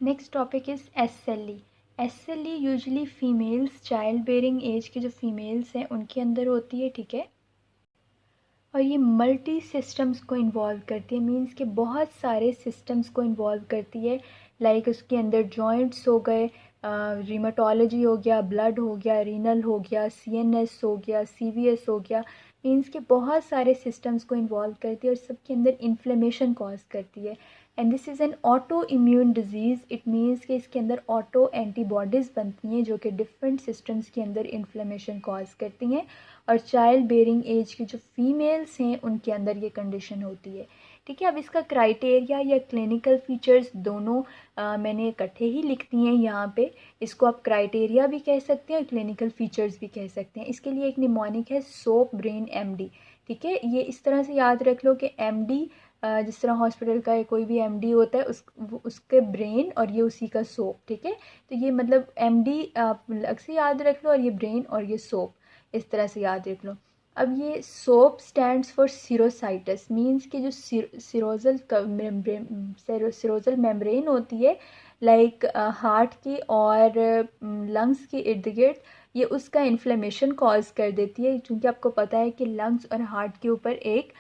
Next topic is SLE। SLE usually females, child bearing age के जो females हैं उनके अंदर होती है, ठीक है। और ये मल्टी सिस्टम्स को इन्वॉल्व करती है, मींस कि बहुत सारे सिस्टम्स को इन्वॉल्व करती है। लाइक उसके अंदर जॉइंट्स हो गए, रिमाटोलॉजी हो गया, ब्लड हो गया, रीनल हो गया, CNS हो गया, CVS हो गया। मींस कि बहुत सारे सिस्टम्स को इन्वॉल्व करती है और सबके अंदर इन्फ्लेमेशन कॉज करती है। And this is an auto immune disease. It means कि इसके अंदर ऑटो एंटीबॉडीज़ बनती हैं जो कि डिफरेंट सिस्टम्स के अंदर इन्फ्लेमेशन कॉज करती हैं। और चाइल्ड बेयरिंग एज की जो फीमेल्स हैं उनके अंदर ये कंडीशन होती है, ठीक है। अब इसका क्राइटेरिया या क्लिनिकल फीचर्स दोनों मैंने इकट्ठे ही लिख दिए हैं यहाँ पे। इसको आप क्राइटेरिया भी कह सकते हैं और क्लिनिकल फीचर्स भी कह सकते हैं। इसके लिए एक निमोनिक है सोप ब्रेन MD, ठीक है। ये इस तरह से याद रख लो कि MD जिस तरह हॉस्पिटल का कोई भी MD होता है उसके ब्रेन और ये उसी का सोप, ठीक है। तो ये मतलब MD आप अलग से याद रख लो और ये ब्रेन और ये सोप इस तरह से याद रख लो। अब ये सोप स्टैंड्स फॉर सिरोसाइटस, मींस कि जो सिरोजल मेम्ब्रेन होती है लाइक हार्ट की और लंग्स के इर्द गिर्द, ये उसका इन्फ्लेमेशन कॉज कर देती है। क्योंकि आपको पता है कि लंग्स और हार्ट के ऊपर एक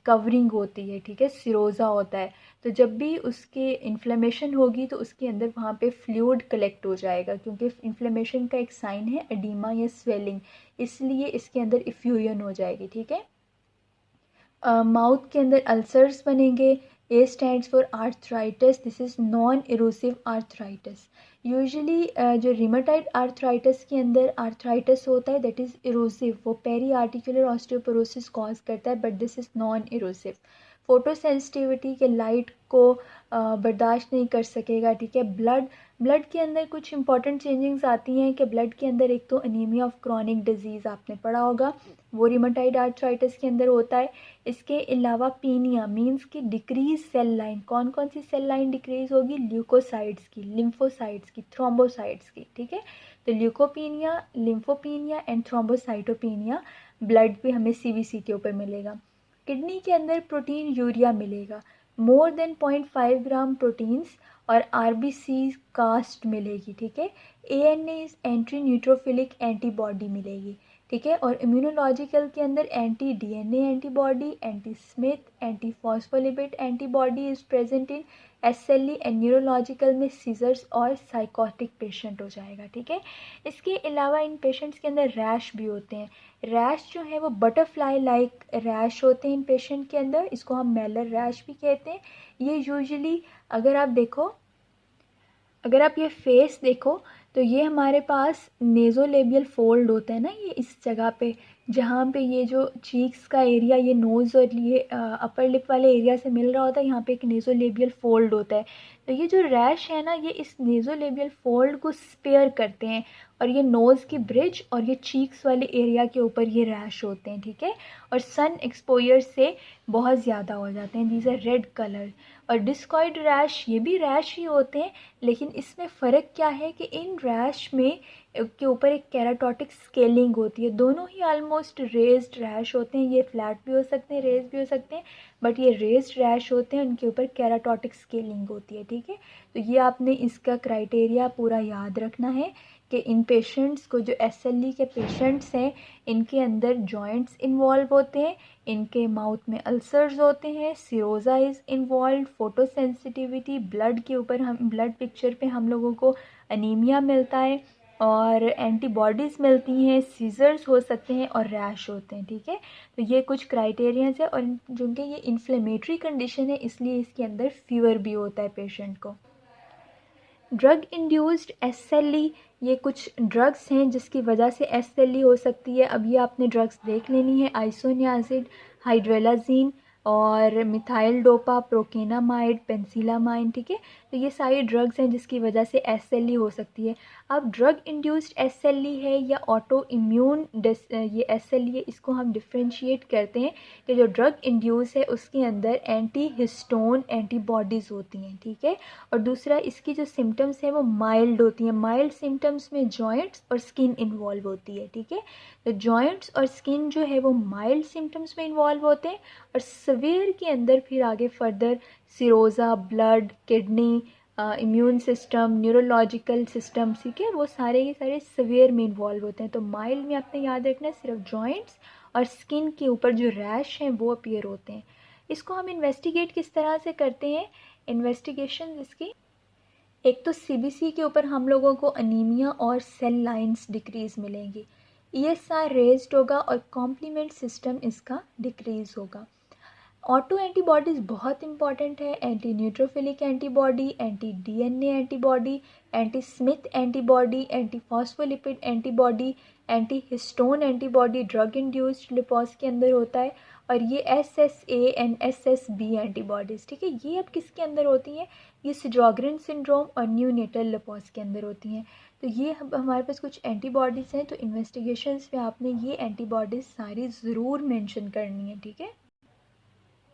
कवरिंग होती है, ठीक है, सिरोज़ा होता है। तो जब भी उसके इन्फ्लेमेशन होगी तो उसके अंदर वहाँ पे फ्लूइड कलेक्ट हो जाएगा, क्योंकि इन्फ्लेमेशन का एक साइन है एडीमा या स्वेलिंग, इसलिए इसके अंदर इफ्यूजन हो जाएगी, ठीक है। माउथ के अंदर अल्सर्स बनेंगे। A stands for arthritis, this is non erosive arthritis. Usually जो रिमेटॉइड आर्थराइटिस के अंदर आर्थराइटिस होता है दैट इज़ इरोसिव, वो पेरी आर्टिकुलर ऑस्टियोपोरोसिस कॉज करता है, but this is non erosive. Photo sensitivity के लाइट को बर्दाश्त नहीं कर सकेगा, ठीक है। ब्लड के अंदर कुछ इंपॉर्टेंट चेंजिंग्स आती हैं कि ब्लड के अंदर एक तो अनीमिया ऑफ क्रॉनिक डिजीज़ आपने पढ़ा होगा, वो रिमेटॉइड आर्थराइटिस के अंदर होता है। इसके अलावा पीनिया मींस की डिक्रीज सेल लाइन, कौन कौन सी सेल लाइन डिक्रीज होगी, ल्यूकोसाइट्स की, लिम्फोसाइट्स की, थ्रोम्बोसाइट्स की, ठीक है। तो ल्यूकोपीनिया, लिम्फोपीनिया एंड थ्रोम्बोसाइटोपीनिया। ब्लड भी हमें CVC के ऊपर मिलेगा। किडनी के अंदर प्रोटीन यूरिया मिलेगा, मोर देन 0.5 ग्राम प्रोटीन्स, और RBC कास्ट मिलेगी, ठीक है। ANA एंटी न्यूट्रोफिलिक एंटीबॉडी मिलेगी, ठीक है। और इम्यूनोलॉजिकल के अंदर anti DNA antibody, anti Smith, anti phospholipid antibody is present in SLE। And neurological में सीजर्स और साइकोटिक पेशेंट हो जाएगा, ठीक है। इसके अलावा इन पेशेंट्स के अंदर रैश भी होते हैं। रैश जो है वो बटरफ्लाई लाइक रैश होते हैं इन पेशेंट के अंदर, इसको हम मेलर रैश भी कहते हैं। ये यूजुअली अगर आप ये फेस देखो तो ये हमारे पास नेज़ोलेबियल फोल्ड होता है ना, ये इस जगह पे जहाँ पे ये जो चीक्स का एरिया, ये नोज़ और ये अपर लिप वाले एरिया से मिल रहा होता है, यहाँ पे एक नेज़ोलेबियल फोल्ड होता है। तो ये जो रैश है ना, ये इस नेज़ोलेबियल फोल्ड को स्पेयर करते हैं, और ये नोज़ की ब्रिज और ये चीक्स वाले एरिया के ऊपर ये रैश होते हैं, ठीक है। और सन एक्सपोजर से बहुत ज़्यादा हो जाते हैं, दीज आर रेड कलर। और डिस्कॉइड रैश, ये भी रैश ही होते हैं, लेकिन इसमें फ़र्क क्या है कि इन रैश में के ऊपर एक केराटोटिक स्केलिंग होती है। दोनों ही ऑलमोस्ट रेज्ड रैश होते हैं, ये फ्लैट भी हो सकते हैं, रेज भी हो सकते हैं, बट ये रेज्ड रैश होते हैं, उनके ऊपर केराटोटिक स्केलिंग होती है, ठीक है। तो ये आपने इसका क्राइटेरिया पूरा याद रखना है कि इन पेशेंट्स को, जो SLE के पेशेंट्स हैं, इनके अंदर जॉइंट्स इन्वॉल्व होते हैं, इनके माउथ में अल्सर्स होते हैं, Sironja is involve, photo sensitivity, blood के ऊपर हम ब्लड पिक्चर पे हम लोगों को अनीमिया मिलता है और एंटीबॉडीज़ मिलती हैं, सीजर्स हो सकते हैं और रैश होते हैं, ठीक है। तो ये कुछ क्राइटेरियाज है, और चूँकि ये इन्फ्लेमेटरी कंडीशन है इसलिए इसके अंदर फीवर भी होता है पेशेंट को। ड्रग इंड्यूस्ड SLE, ये कुछ ड्रग्स हैं जिसकी वजह से SLE हो सकती है। अब ये आपने ड्रग्स देख लेनी है, आइसोनियाजिड, हाइड्रोलाजीन और मिथाइल डोपा, प्रोकेनामाइड, पेंसिलामाइन, ठीक है। तो ये सारी ड्रग्स हैं जिसकी वजह से SLE हो सकती है। अब ड्रग इंड्यूस्ड SLE है या ऑटो इम्यून ये SLE है, इसको हम डिफ्रेंशिएट करते हैं कि जो ड्रग इंड्यूस है उसके अंदर एंटी हिस्टोन एंटीबॉडीज़ होती हैं, ठीक है। और दूसरा, इसकी जो सिम्टम्स हैं वो माइल्ड होती हैं। माइल्ड सिम्टम्स में जॉइंट्स और स्किन इन्वॉल्व होती है, ठीक है। तो जॉइंट्स और स्किन जो है वो माइल्ड सिम्टम्स में इन्वॉल्व होते हैं, और सवेयर के अंदर फिर आगे further serosa, blood, kidney, immune system, neurological system, ठीक है, वो सारे के सारे सीवियर में इन्वॉल्व होते हैं। तो माइल्ड में आपने याद रखना है सिर्फ जॉइंट्स और स्किन के ऊपर जो रैश हैं वो अपीयर होते हैं। इसको हम इन्वेस्टिगेट किस तरह से करते हैं? इन्वेस्टिगेशन इसकी, एक तो सीबीसी के ऊपर हम लोगों को अनीमिया और सेल लाइंस डिक्रीज़ मिलेंगी, ईएसआर रेज्ड होगा और कॉम्प्लीमेंट सिस्टम इसका डिक्रीज़ होगा। ऑटो एंटीबॉडीज़ बहुत इंपॉर्टेंट है, anti neutrophilic antibody, anti DNA antibody, anti Smith antibody, anti phospholipid antibody, anti histone antibody drug induced lupus के अंदर होता है, और ये एसएसए एंड एसएसबी एंटीबॉडीज़, ठीक है, ये अब किसके अंदर होती हैं? ये सिजोग्रेन सिंड्रोम और न्यूनेटल लिपोस के अंदर होती हैं। तो ये हमारे पास कुछ एंटीबॉडीज़ हैं, तो इन्वेस्टिगेशंस में आपने ये एंटीबॉडीज़ सारी ज़रूर मेंशन करनी है, ठीक है।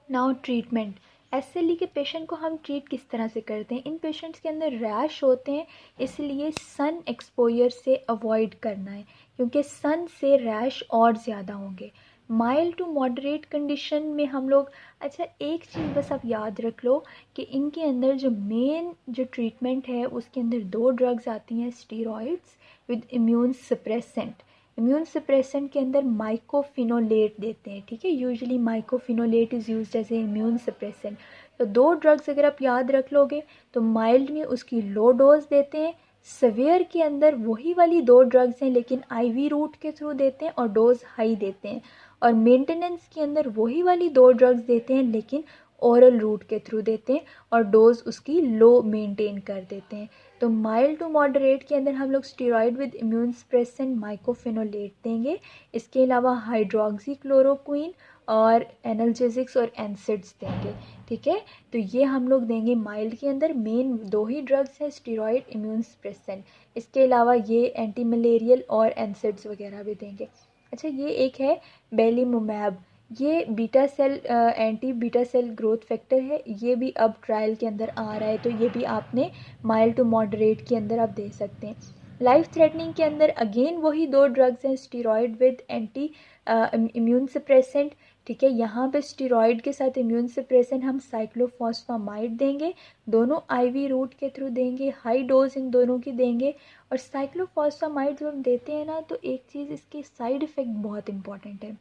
नाउ ट्रीटमेंट, एसएलई के पेशेंट को हम ट्रीट किस तरह से करते हैं? इन पेशेंट्स के अंदर रैश होते हैं, इसलिए सन एक्सपोजर से अवॉइड करना है, क्योंकि सन से रैश और ज़्यादा होंगे। माइल्ड टू मॉडरेट कंडीशन में हम लोग, अच्छा एक चीज़ बस आप याद रख लो कि इनके अंदर जो मेन जो ट्रीटमेंट है उसके अंदर 2 ड्रग्स आती हैं, steroids with immune suppressant. Immune suppressant के अंदर माइकोफिनोलेट देते हैं, ठीक है, usually mycophenolate is used as a immune suppressant. तो 2 ड्रग्स अगर आप याद रख लोगे तो माइल्ड में उसकी लो डोज देते हैं, सवेयर के अंदर वही वाली 2 ड्रग्स हैं लेकिन आईवी रूट के थ्रू देते हैं और डोज हाई देते हैं, और मेंटेनेंस के अंदर वही वाली 2 ड्रग्स देते हैं लेकिन ओरल रूट के थ्रू देते हैं और डोज उसकी लो मेंटेन कर देते हैं। तो माइल्ड टू मॉडरेट के अंदर हम लोग स्टीरॉयड विद इम्यून सप्रेसेंट माइकोफिनोलेट देंगे, इसके अलावा हाइड्रोक्सी क्लोरोक्विन और एनाल्जेसिक्स और एनसिड्स देंगे, ठीक है। तो ये हम लोग देंगे माइल्ड के अंदर, मेन 2 ही ड्रग्स हैं, स्टीरॉयड, इम्यून सप्रेसेंट, इसके अलावा ये एंटी मलेरियल और एनसिड्स वगैरह भी देंगे। अच्छा ये एक है बेलीमुमैब, ये beta cell anti beta cell growth factor है, ये भी अब ट्रायल के अंदर आ रहा है, तो ये भी आपने माइल्ड टू मॉडरेट के अंदर आप दे सकते हैं। लाइफ थ्रेटनिंग के अंदर अगेन वही 2 ड्रग्स हैं, steroid with anti immune suppressant, ठीक है, यहाँ पे स्टीरॉयड के साथ इम्यून सप्रेसेंट हम साइक्लोफॉस्फामाइड देंगे, दोनों आईवी रूट के थ्रू देंगे, हाई डोज इन दोनों की देंगे। और साइक्लोफॉस्फामाइड जब हम देते हैं ना तो एक चीज़ इसके साइड इफ़ेक्ट बहुत इंपॉर्टेंट है,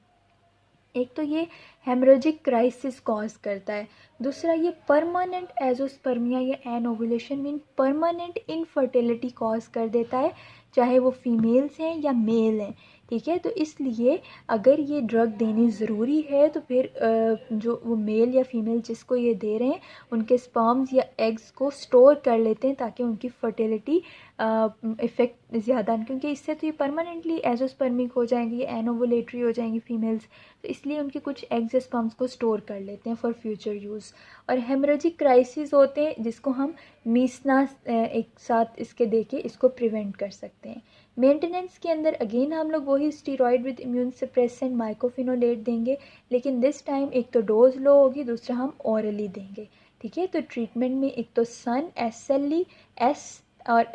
एक तो ये हेमरेजिक क्राइसिस कॉज करता है, दूसरा ये परमानेंट एजोस्पर्मिया या एनोवुलेशन मीन परमानेंट इनफर्टिलिटी कॉज कर देता है, चाहे वो फीमेल्स हैं या मेल हैं, ठीक है। तो इसलिए अगर ये ड्रग देनी ज़रूरी है तो फिर जो वो मेल या फीमेल जिसको ये दे रहे हैं उनके स्पर्म्स या एग्स को स्टोर कर लेते हैं ताकि उनकी फर्टिलिटी इफ़ेक्ट ज़्यादा, क्योंकि इससे तो ये परमानेंटली एजोस्पर्मिक हो जाएंगी, एनोवुलेटरी हो जाएंगी फीमेल्स, तो इसलिए उनके कुछ एग्स या स्पर्म्स को स्टोर कर लेते हैं फॉर फ्यूचर यूज़। और हेमरेजिक क्राइसिस होते हैं जिसको हम मीसना एक साथ इसके देके इसको प्रिवेंट कर सकते हैं। मेंटेनेंस के अंदर अगेन हम लोग वही स्टीरॉयड विद इम्यून सप्रेसेंट माइकोफिनोलेट देंगे, लेकिन दिस टाइम एक तो डोज लो होगी, दूसरा हम ऑरली देंगे, ठीक है। तो ट्रीटमेंट में एक तो सन एसएलई एस और